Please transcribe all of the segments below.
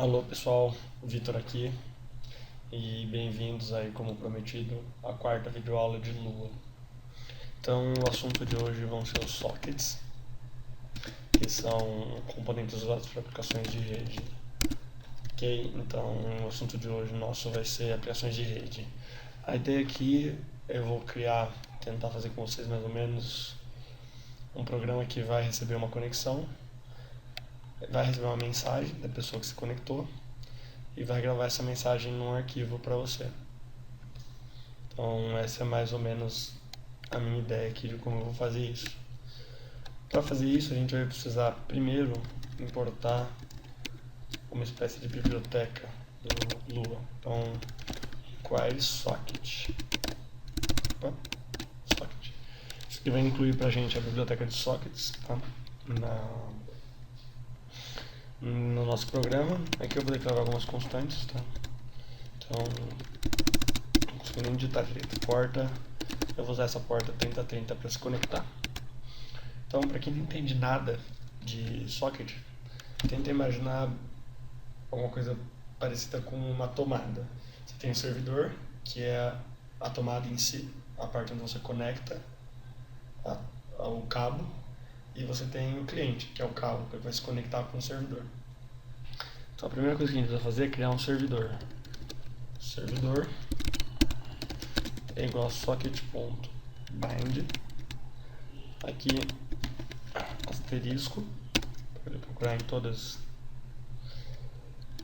Alô pessoal, Vitor aqui e bem-vindos aí, como prometido, à quarta videoaula de LUA. Então o assunto de hoje vão ser os sockets, que são componentes usados para aplicações de rede. Ok? Então o assunto de hoje nosso vai ser aplicações de rede. A ideia aqui eu vou tentar fazer com vocês mais ou menos um programa que vai receber uma conexão, vai receber uma mensagem da pessoa que se conectou e vai gravar essa mensagem num arquivo para você. Então essa é mais ou menos a minha ideia aqui de como eu vou fazer isso. Para fazer isso a gente vai precisar primeiro importar uma espécie de biblioteca do LUA. Então require socket. Socket. Isso aqui vai incluir para a gente a biblioteca de sockets, tá? No nosso programa. Aqui eu vou declarar algumas constantes, tá? Então, não consigo nem digitar direito. Porta, eu vou usar essa porta 3030 para se conectar. Então, para quem não entende nada de socket, tenta imaginar alguma coisa parecida com uma tomada. Você tem o servidor, que é a tomada em si, a parte onde você conecta o cabo, e você tem o cliente, que é o cabo, que vai se conectar com o servidor. Então a primeira coisa que a gente vai fazer é criar um servidor. Servidor é igual a socket.bind, aqui asterisco, para procurar em todas,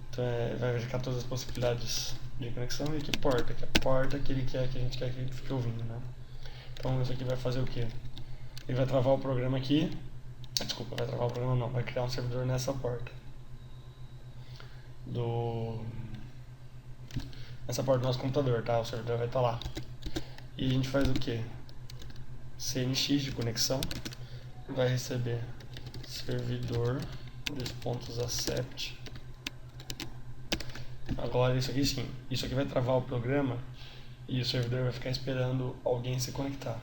então vai verificar todas as possibilidades de conexão, e aqui porta, que é a porta que a gente quer que ele fique ouvindo, né? Então isso aqui vai fazer o que? Ele vai travar o programa aqui, desculpa, vai travar o programa não, vai criar um servidor nessa porta nessa porta do nosso computador, tá? O servidor vai estar lá. E a gente faz o que? CNX de conexão, vai receber servidor accept. Agora isso aqui sim, isso aqui vai travar o programa e o servidor vai ficar esperando alguém se conectar.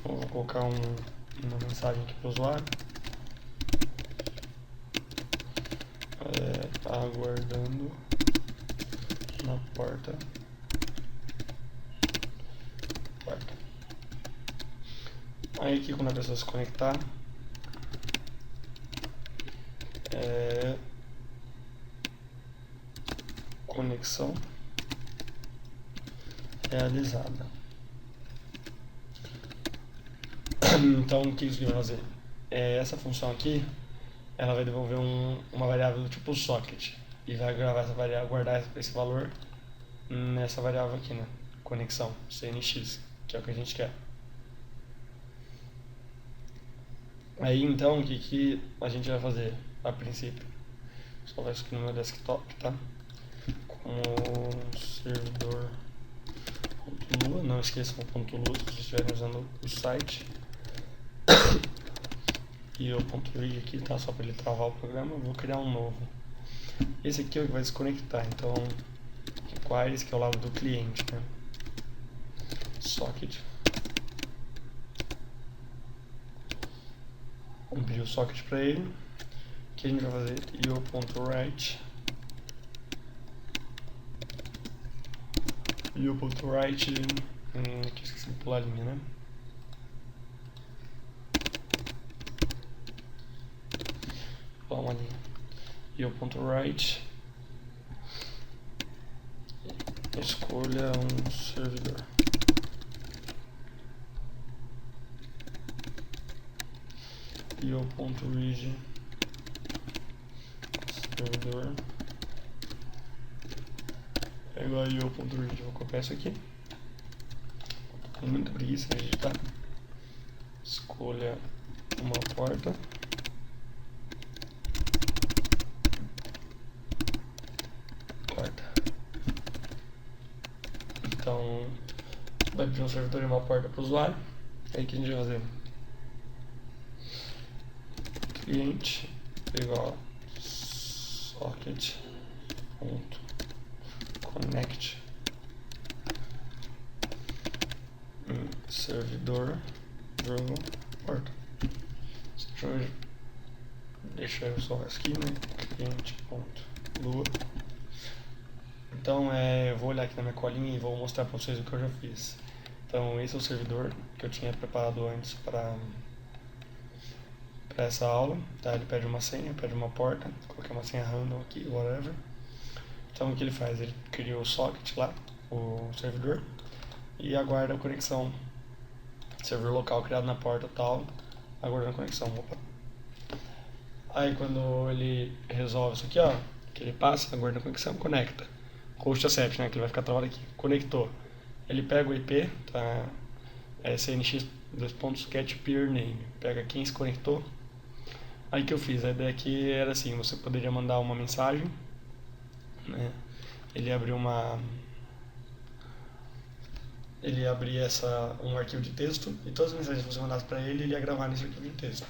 Então, eu vou colocar uma mensagem aqui para o usuário, aguardando na porta. Aí aqui quando a pessoa se conectar, conexão realizada. Então o que isso vai fazer? Essa função aqui, ela vai devolver uma variável do tipo socket e vai gravar essa variável, guardar esse valor nessa variável aqui, né? Conexão, CNX, que é o que a gente quer. Aí então o que a gente vai fazer a princípio? Vou salvar isso aqui no meu desktop, tá? Como servidor.lua, não esqueçam o .lua se vocês estiverem usando o site. E o .read aqui, tá? Só para ele travar o programa, eu vou criar um novo. Esse aqui é o que vai desconectar, então requires, que é o lado do cliente, né? Socket. Vamos pedir o socket para ele. O que a gente vai fazer? io.write aqui esqueci de pular a linha, né? Vamos ali, io.write, escolha um servidor. io.read servidor é igual a io.read. Vou copiar isso aqui, com muita preguiça de digitar. Escolha uma porta, então vai pedir um servidor e uma porta para o usuário. Aí o que a gente vai fazer? Cliente igual a socket.connect servidor porta. Deixa eu salvar isso aqui, né? Cliente ponto LUA. Então eu vou olhar aqui na minha colinha e vou mostrar para vocês o que eu já fiz. Então esse é o servidor que eu tinha preparado antes para essa aula, tá? Ele pede uma senha, pede uma porta, coloquei uma senha random aqui, whatever. Então o que ele faz? Ele cria o socket lá, o servidor, e aguarda a conexão. Servidor local criado na porta tal, aguardando a conexão. Opa. Aí quando ele resolve isso aqui, ó, que ele passa, aguarda a conexão, conecta. Host accept, né, que ele vai ficar travado aqui. Conectou. Ele pega o IP, tá? SNX:2.get peer name. Pega quem se conectou. Aí que eu fiz, a ideia aqui era assim, você poderia mandar uma mensagem, né? Ele abria um arquivo de texto e todas as mensagens que você mandasse para ele, ele ia gravar nesse arquivo de texto.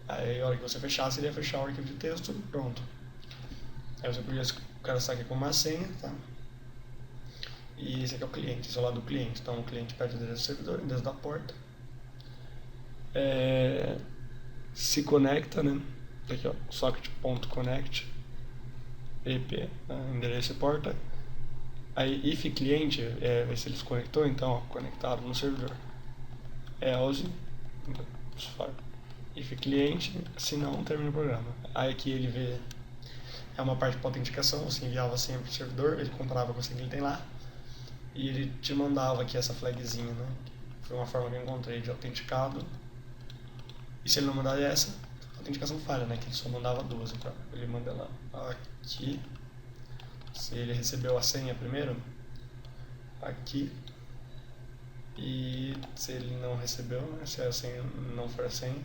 Aí a hora que você fechasse, ele ia fechar o arquivo de texto, pronto. Aí você podia cadastrar aqui com uma senha, tá? E esse aqui é o cliente, esse é o lado do cliente. Então o cliente pede o endereço do servidor, o endereço da porta. Se conecta, né? Aqui ó, socket.connect, IP, endereço e porta. Aí if cliente, vai se ele se conectou, então ó, conectado no servidor. Else, if cliente, se não, termina o programa. Aí aqui ele vê, é uma parte de autenticação, você enviava sempre pro servidor, ele comparava com a senha que ele tem lá, e ele te mandava aqui essa flagzinha, né? Foi uma forma que eu encontrei de autenticado. E se ele não mandar essa, a autenticação falha, né? Que ele só mandava duas, então ele manda lá aqui. Se ele recebeu a senha primeiro, aqui. E se ele não recebeu, né? Se a senha não for a senha,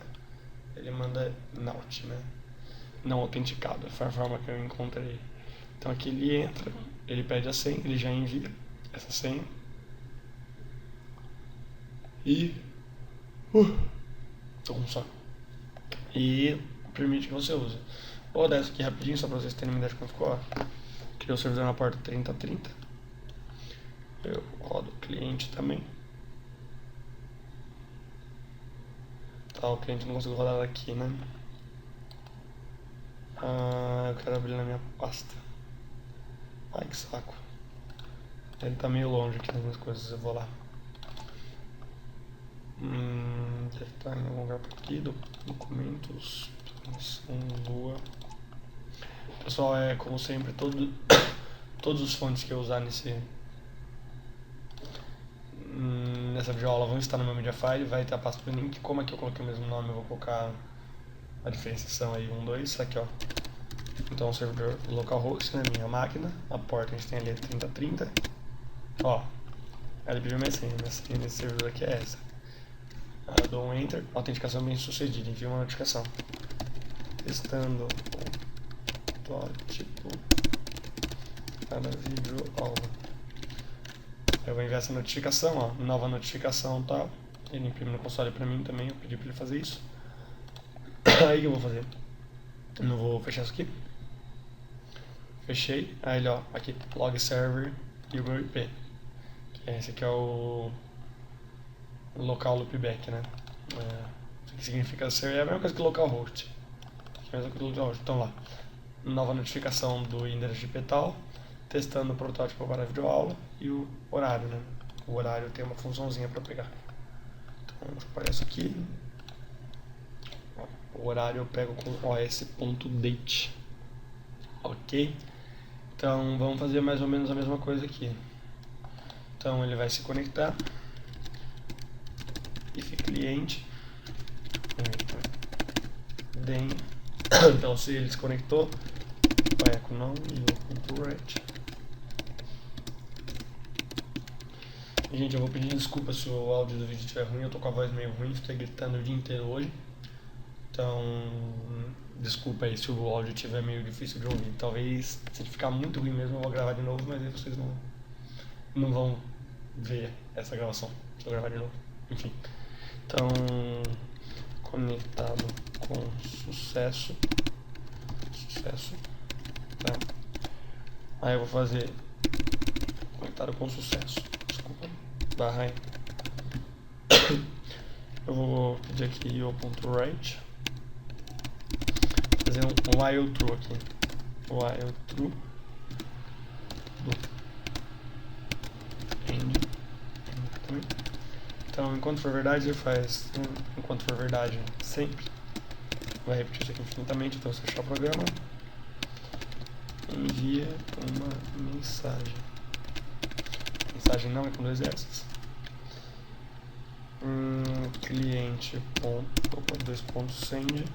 ele manda not, né? Não autenticado, foi a forma que eu encontrei. Então aqui ele entra, ele pede a senha, ele já envia essa senha. E tô com sono. E permite que você use. Vou rodar isso aqui rapidinho, só pra vocês terem uma ideia de como ficou. Criei o servidor na porta 3030. Eu rodo o cliente também. Tá, o cliente não consigo rodar daqui, né? Eu quero abrir na minha pasta. Ai, que saco. Ele tá meio longe aqui nas minhas coisas, eu vou lá. Deve estar em algum lugar por aqui, documentos, LUA. Pessoal, como sempre, todos os fontes que eu usar nessa videoaula vão estar no meu media file, vai ter a pasta do link. Como aqui eu coloquei o mesmo nome, eu vou colocar a diferenciação aí, 1, 2, aqui ó. Então o servidor localhost na minha máquina, a porta a gente tem ali 3030. Ó, ele pediu minha senha nesse servidor aqui é essa. Eu dou um enter, autenticação bem sucedida, envio uma notificação. Testando o protótipo para VIDEO-AULA. Eu vou enviar essa notificação, ó, nova notificação tal. Ele imprime no console pra mim também, eu pedi pra ele fazer isso. Aí que eu vou fazer? Eu não vou fechar isso aqui. Fechei, aí ele ó, aqui, log server e o meu IP. Esse aqui é o local loopback, né? Isso que significa ser é a mesma coisa que localhost. É a mesma coisa que localhost. Então lá, nova notificação do endereço de IP tal, testando o protótipo para a videoaula e o horário, né? O horário tem uma funçãozinha para pegar. Então, deixa eu apagar isso aqui. O horário eu pego com os.date. Ok? Então, vamos fazer mais ou menos a mesma coisa aqui. Então, ele vai se conectar. If cliente. Then. Então, se ele se conectou, vai echo não e o right. Gente, eu vou pedir desculpa se o áudio do vídeo estiver ruim, eu tô com a voz meio ruim, fiquei gritando o dia inteiro hoje. Então, desculpa aí se o áudio estiver meio difícil de ouvir. Talvez, se ficar muito ruim mesmo, eu vou gravar de novo, mas aí vocês não vão ver essa gravação se eu gravar de novo. Enfim. Então, conectado com sucesso. Tá? Aí eu vou fazer conectado com sucesso. Desculpa. Barra aí. Eu vou pedir aqui o.write. Fazer um while true aqui. while true do end. Então, enquanto for verdade, ele faz enquanto for verdade sempre. Vai repetir isso aqui infinitamente, então você fechar o programa. Envia uma mensagem. Mensagem não é com 2 S. Cliente ponto, 2 pontos send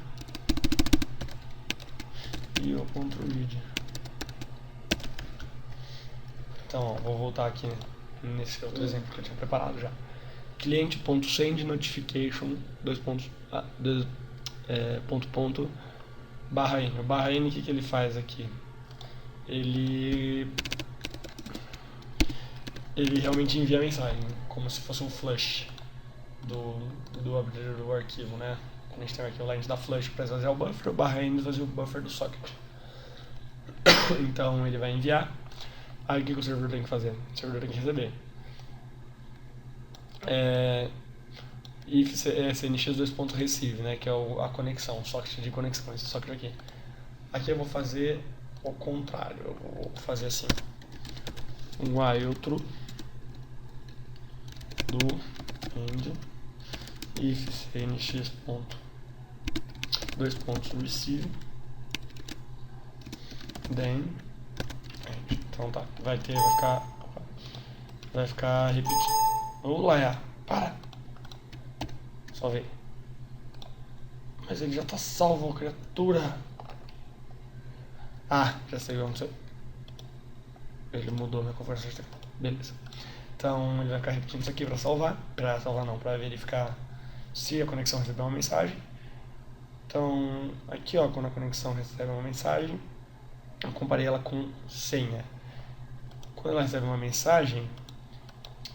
e o ponto read. Então, ó, vou voltar aqui nesse outro exemplo que eu tinha preparado já. Cliente.send notification, 2 pontos, ponto, barra N. O barra N, o que ele faz aqui? Ele realmente envia a mensagem, como se fosse um flush do arquivo, né? Quando a gente tem um arquivo lá, a gente dá flush para esvaziar o buffer, o barra N esvazia o buffer do socket. Então ele vai enviar. Aí o que o servidor tem que fazer? O servidor tem que receber. If cnx2.receive, né, que é a conexão, o socket de conexão, esse socket aqui. Aqui eu vou fazer o contrário, eu vou fazer assim, while true do end if cnx.2.receive then end. Então tá, vai ficar repetindo. LUA, para! Salvei. Mas ele já tá salvo, criatura. Ah, já sei o que aconteceu. Ele mudou minha configuração de teclado. Beleza. Então ele vai ficar repetindo isso aqui pra salvar. Pra verificar se a conexão recebeu uma mensagem. Então, aqui ó, quando a conexão recebe uma mensagem, eu comparei ela com senha. Quando ela recebe uma mensagem,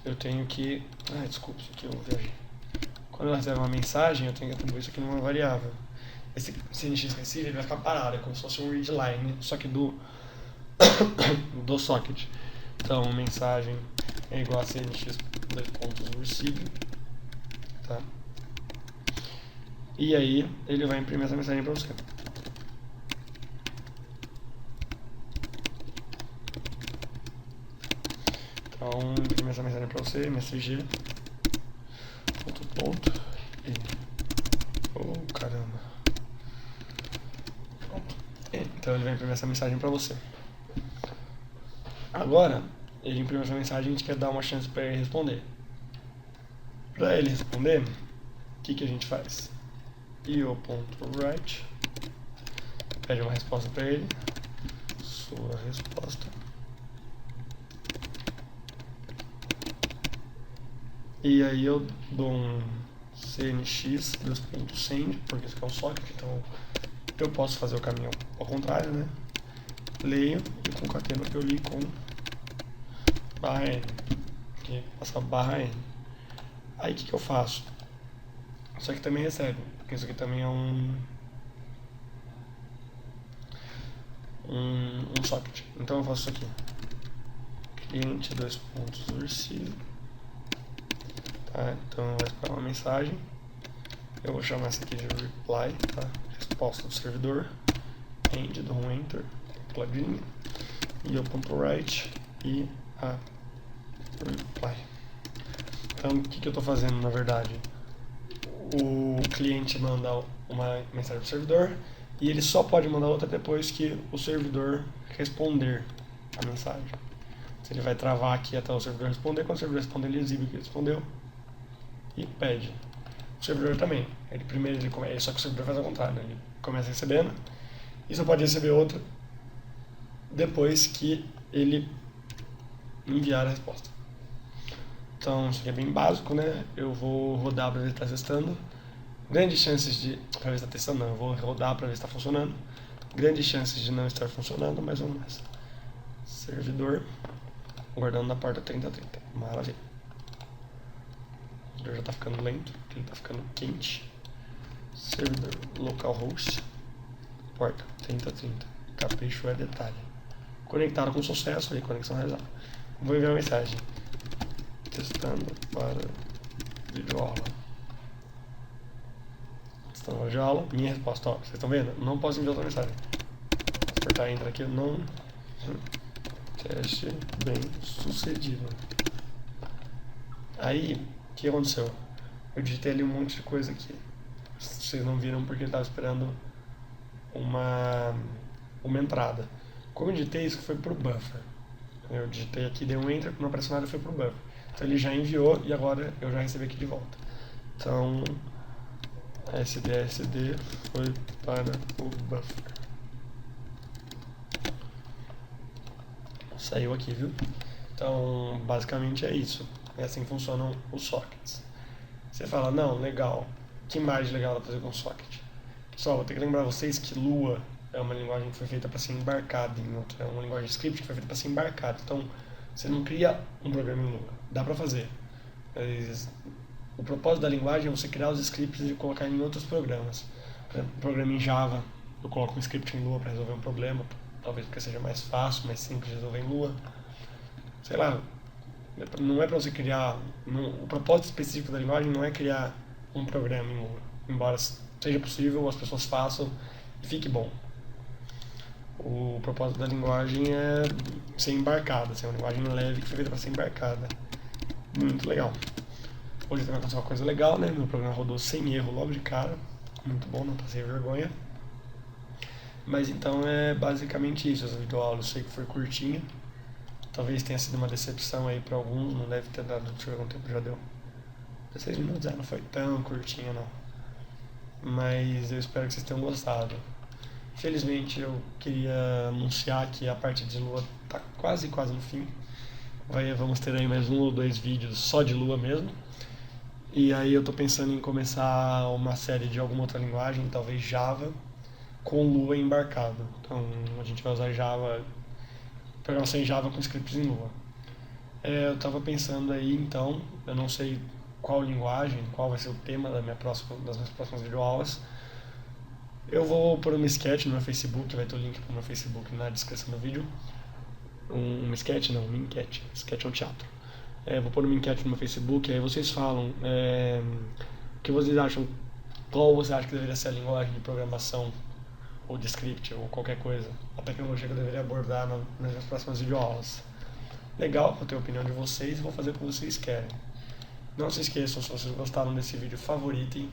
eu tenho que... desculpa, isso aqui eu viajei. Quando ela recebe uma mensagem, eu tenho que atribuir isso aqui numa variável. Esse cnx receive vai ficar parado, é como se fosse um read line, só que do socket. Então, mensagem é igual a cnx2.receive, tá? E aí, ele vai imprimir essa mensagem para você. Então, imprime essa mensagem para você, msg, ponto, e... oh, caramba. Pronto. Então, ele vai imprimir essa mensagem para você. Agora, ele imprime essa mensagem e a gente quer dar uma chance para ele responder. Para ele responder, o que a gente faz? io.write, pede uma resposta para ele, sua resposta, e aí eu dou um cnx2.send, porque isso aqui é um socket, então eu posso fazer o caminho ao contrário, né? Leio e concateno que eu li com barra n, aqui passa barra n. Aí o que eu faço? Isso aqui também recebe, porque isso aqui também é um socket. Então eu faço isso aqui, cliente 2 pontos receive, tá? Então vai esperar uma mensagem, eu vou chamar essa aqui de reply, tá? Resposta do servidor, end, dou um enter, plugin, io.write e a reply. Então o que eu estou fazendo na verdade? O cliente manda uma mensagem para o servidor e ele só pode mandar outra depois que o servidor responder a mensagem. Então, ele vai travar aqui até o servidor responder. Quando o servidor responder, ele exibe o que ele respondeu e pede. O servidor também. Primeiro ele começa, só que o servidor faz ao contrário, né? Ele começa recebendo e só pode receber outra depois que ele enviar a resposta. Então isso aqui é bem básico, né? Eu vou rodar para ver se está testando. Grandes chances de... para ver se está testando não, eu vou rodar para ver se está funcionando. Grandes chances de não estar funcionando, mas vamos nessa. Servidor, guardando na porta 3030. Maravilha. O servidor já está ficando lento, porque ele está ficando quente. Servidor localhost, porta 3030. Capricho é detalhe. Conectado com sucesso, aí conexão realizada. Vou enviar uma mensagem. Testando para vídeo-aula. Testando para vídeo-aula. Minha resposta, ó, vocês estão vendo? Não posso enviar outra mensagem. apertar Enter aqui, não. Teste bem sucedido. Aí, o que aconteceu? Eu digitei ali um monte de coisa aqui. Vocês não viram porque eu estava esperando uma entrada. Como eu digitei isso, foi pro buffer. Eu digitei aqui, dei um Enter, não apareceu nada, foi pro buffer. Então ele já enviou e agora eu já recebi aqui de volta. Então, SD foi para o buffer. Saiu aqui, viu? Então, basicamente é isso. É assim que funcionam os sockets. Você fala, não, legal. Que mais legal dá pra fazer com socket? Pessoal, vou ter que lembrar vocês que Lua é uma linguagem que foi feita para ser embarcada em outro. É uma linguagem de script que foi feita para ser embarcada. Então, você não cria um programa em Lua. Dá pra fazer. Mas o propósito da linguagem é você criar os scripts e colocar em outros programas. Por exemplo, um programa em Java, eu coloco um script em Lua para resolver um problema. Talvez porque seja mais fácil, mais simples de resolver em Lua. Sei lá, não é para você criar. O propósito específico da linguagem não é criar um programa em Lua. Embora seja possível, as pessoas façam e fique bom. O propósito da linguagem é ser embarcada, ser uma linguagem leve que foi feita para ser embarcada. Muito legal. Hoje também aconteceu uma coisa legal, né? Meu programa rodou sem erro logo de cara. Muito bom, não passei vergonha. Mas então é basicamente isso, essa videoaula. Eu sei que foi curtinha. Talvez tenha sido uma decepção aí para alguns, não deve ter dado, deixa eu ver quanto tempo já deu. 16 minutos, não foi tão curtinha não. Mas eu espero que vocês tenham gostado. Infelizmente eu queria anunciar que a parte de Lua tá quase no fim. Vamos ter aí mais 1 ou 2 vídeos só de Lua mesmo. E aí eu tô pensando em começar uma série de alguma outra linguagem, talvez Java, com Lua embarcado. Então a gente vai usar Java, programação em Java com scripts em Lua. Eu tava pensando aí então, eu não sei qual linguagem, qual vai ser o tema das minhas próximas videoaulas. Eu vou pôr uma sketch no meu Facebook, vai ter o link pro meu Facebook na descrição do vídeo. Uma sketch não, uma enquete. Sketch é um teatro. Vou pôr uma enquete no meu Facebook, aí vocês falam o que vocês acham, qual você acha que deveria ser a linguagem de programação ou de script ou qualquer coisa, a tecnologia que eu deveria abordar nas minhas próximas videoaulas. Legal, vou ter a opinião de vocês e vou fazer o que vocês querem. Não se esqueçam, se vocês gostaram desse vídeo, favoritem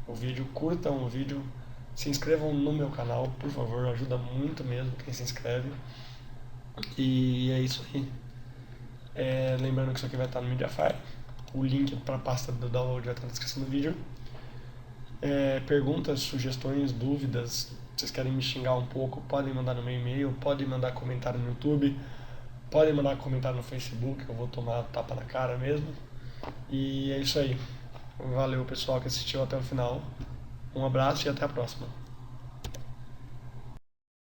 o vídeo, curtam o vídeo, se inscrevam no meu canal, por favor, ajuda muito mesmo quem se inscreve. E é isso aí. Lembrando que isso aqui vai estar no Mediafire, o link para a pasta do download vai estar na descrição do vídeo. Perguntas, sugestões, dúvidas, vocês querem me xingar um pouco, podem mandar no meu e-mail, podem mandar comentário no YouTube, podem mandar comentário no Facebook, eu vou tomar tapa na cara mesmo. E é isso aí. Valeu pessoal que assistiu até o final. Um abraço e até a próxima.